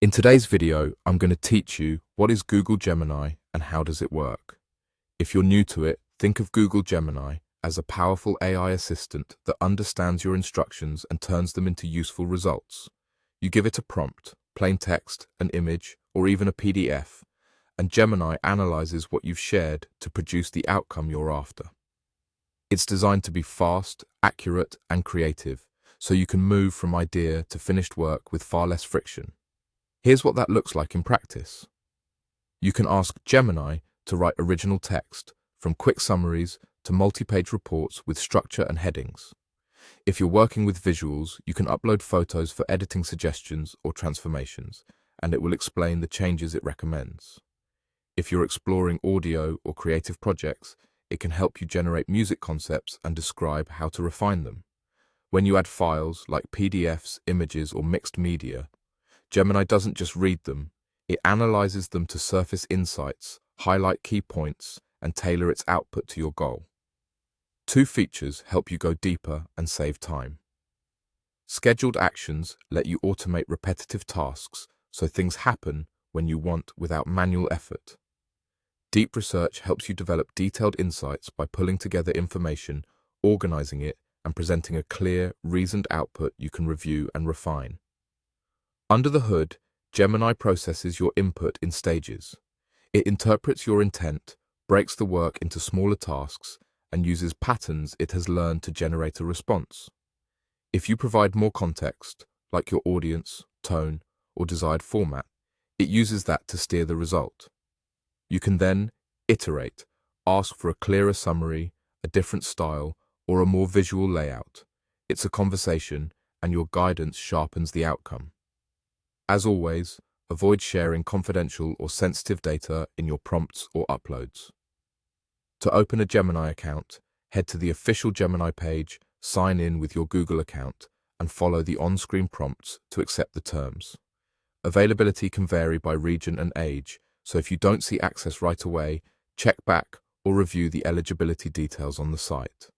In today's video, I'm going to teach you what is Google Gemini and how does it work. If you're new to it, think of Google Gemini as a powerful AI assistant that understands your instructions and turns them into useful results. You give it a prompt, plain text, an image, or even a PDF, and Gemini analyzes what you've shared to produce the outcome you're after. It's designed to be fast, accurate, and creative, so you can move from idea to finished work with far less friction. Here's what that looks like in practice. You can ask Gemini to write original text, from quick summaries to multi-page reports with structure and headings. If you're working with visuals, you can upload photos for editing suggestions or transformations, and it will explain the changes it recommends. If you're exploring audio or creative projects, it can help you generate music concepts and describe how to refine them. When you add files like PDFs, images, or mixed media, Gemini doesn't just read them, it analyzes them to surface insights, highlight key points, and tailor its output to your goal. Two features help you go deeper and save time. Scheduled actions let you automate repetitive tasks so things happen when you want without manual effort. Deep research helps you develop detailed insights by pulling together information, organizing it, and presenting a clear, reasoned output you can review and refine. Under the hood, Gemini processes your input in stages. It interprets your intent, breaks the work into smaller tasks, and uses patterns it has learned to generate a response. If you provide more context, like your audience, tone, or desired format, it uses that to steer the result. You can then iterate, ask for a clearer summary, a different style, or a more visual layout. It's a conversation, and your guidance sharpens the outcome. As always, avoid sharing confidential or sensitive data in your prompts or uploads. To open a Gemini account, head to the official Gemini page, sign in with your Google account, and follow the on-screen prompts to accept the terms. Availability can vary by region and age, so if you don't see access right away, check back or review the eligibility details on the site.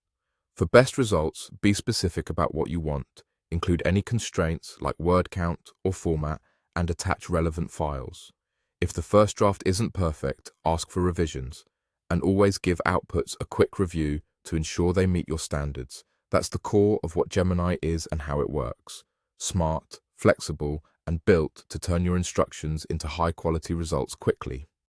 For best results, be specific about what you want, include any constraints like word count or format, and attach relevant files. If the first draft isn't perfect, ask for revisions, and always give outputs a quick review to ensure they meet your standards. That's the core of what Gemini is and how it works. Smart, flexible, and built to turn your instructions into high-quality results quickly.